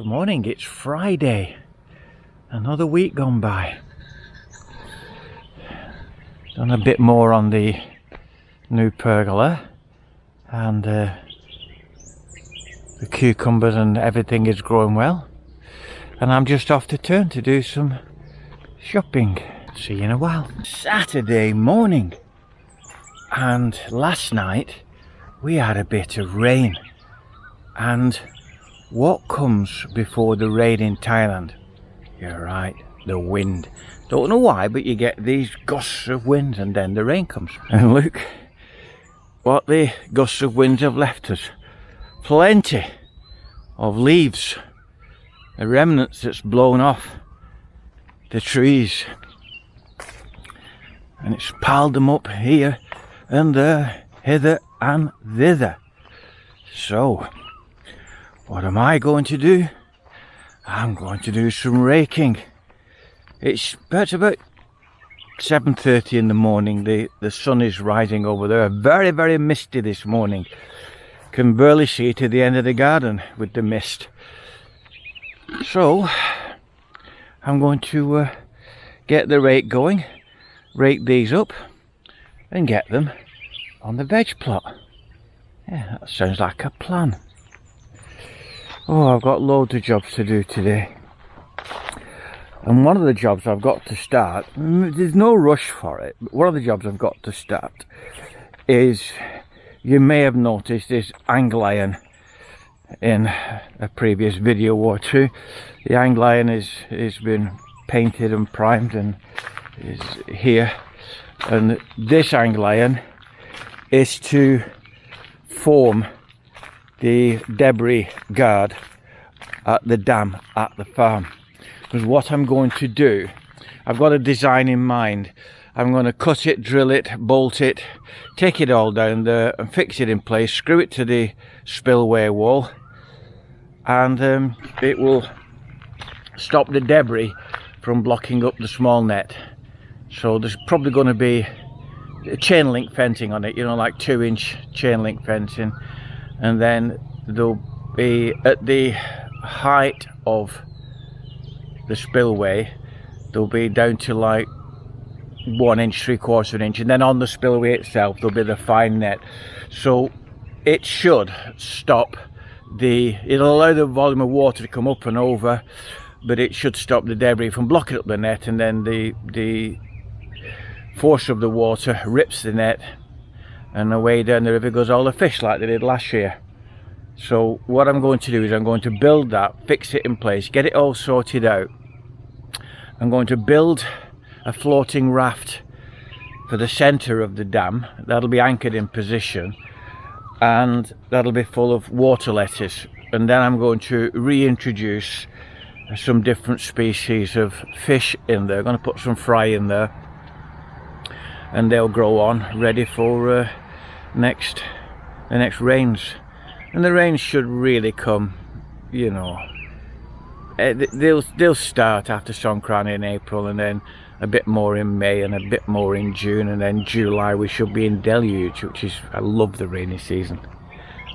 Good morning, it's Friday. Another week gone by. Done a bit more on the new pergola, and the cucumbers and everything is growing well. And I'm just off to turn to do some shopping. See you in a while. Saturday morning, and last night we had a bit of rain. And what comes before the rain in Thailand? You're right, the wind. Don't know why, but you get these gusts of wind and then the rain comes. And look what the gusts of wind have left us. Plenty of leaves. The remnants that's blown off the trees. And it's piled them up here and there, hither and thither. So, what am I going to do? I'm going to do some raking. It's about 7:30 in the morning. The sun is rising over there. Very, very misty this morning. Can barely see to the end of the garden with the mist. So, I'm going to get the rake going, rake these up, and get them on the veg plot. Yeah, that sounds like a plan. Oh, I've got loads of jobs to do today. And one of the jobs I've got to start, there's no rush for it, but one of the jobs I've got to start is, you may have noticed this angle iron in a previous video or two. The angle iron is been painted and primed and is here. And this angle iron is to form the debris guard at the dam at the farm. Because what I'm going to do, I've got a design in mind. I'm going to cut it, drill it, bolt it, take it all down there and fix it in place, screw it to the spillway wall, and it will stop the debris from blocking up the small net. So there's probably going to be chain link fencing on it, you know, like 2-inch chain link fencing. And then there'll be, at the height of the spillway, there'll be down to like 1 inch, 3/4 inch, and then on the spillway itself there'll be the fine net. So it should stop it'll allow the volume of water to come up and over, but it should stop the debris from blocking up the net, and then the force of the water rips the net, and away down the river goes all the fish like they did last year. So what I'm going to do is I'm going to build that, fix it in place, get it all sorted out. I'm going to build a floating raft for the centre of the dam. That'll be anchored in position, and that'll be full of water lettuce. And then I'm going to reintroduce some different species of fish in there. I'm going to put some fry in there, and they'll grow on, ready for the next rains. And the rains should really come, you know, they'll start after Songkran in April, and then a bit more in May, and a bit more in June, and then July we should be in deluge, which is, I love the rainy season,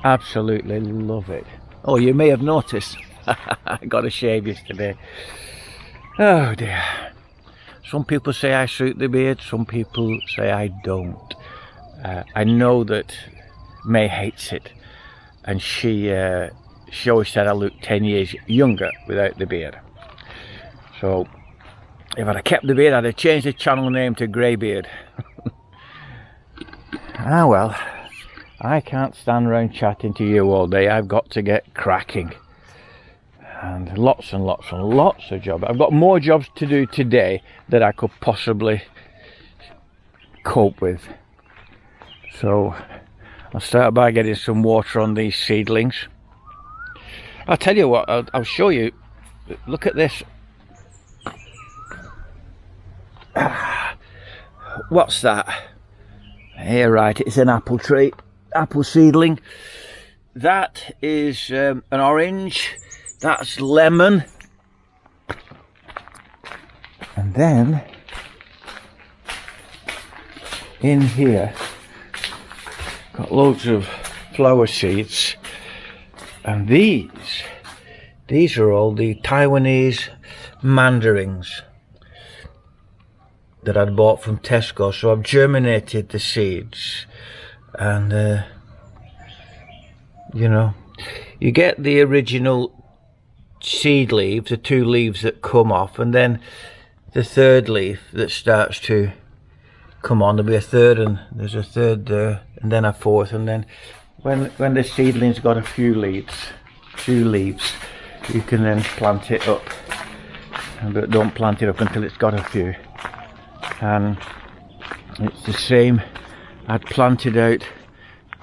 absolutely love it. Oh, you may have noticed I got a shave yesterday. Oh dear. Some people say I suit the beard, some people say I don't. I know that May hates it, and she always said I look 10 years younger without the beard. So if I'd have kept the beard, I'd have changed the channel name to Greybeard. Ah well, I can't stand around chatting to you all day. I've got to get cracking. And lots and lots and lots of jobs. I've got more jobs to do today that I could possibly cope with. So I'll start by getting some water on these seedlings. I'll tell you what, I'll show you. Look at this. What's that? Here, right, it's an apple tree, apple seedling. That is an orange. That's lemon. And then in here got loads of flower seeds, and these These are all the Taiwanese mandarins that I'd bought from Tesco. So I've germinated the seeds, and you know, you get the original seed leaves, the 2 leaves that come off, and then the 3rd leaf that starts to come on. There'll be a 3rd, and there's a 3rd there, and then a 4th, and then when the seedling's got a few leaves, you can then plant it up. But don't plant it up until it's got a few. And it's the same. I'd planted out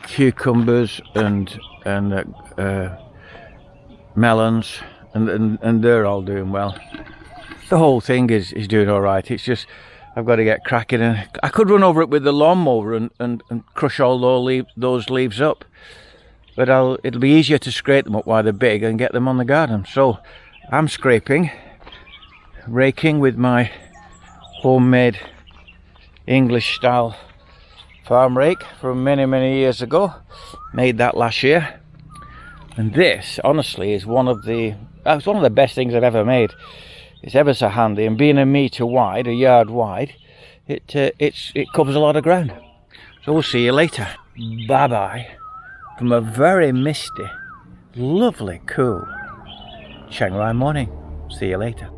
cucumbers and melons, and they're all doing well. The whole thing is doing all right. It's just I've got to get cracking, and I could run over it with the lawnmower and crush all those leaves up, but it'll be easier to scrape them up while they're big and get them on the garden. So I'm raking with my homemade English style farm rake from many years ago. Made that last year, and this honestly is one of the best things I've ever made. It's ever so handy, and being a metre wide, a yard wide, it covers a lot of ground. So we'll see you later. Bye bye from a very misty, lovely, cool Chiang Rai morning. See you later.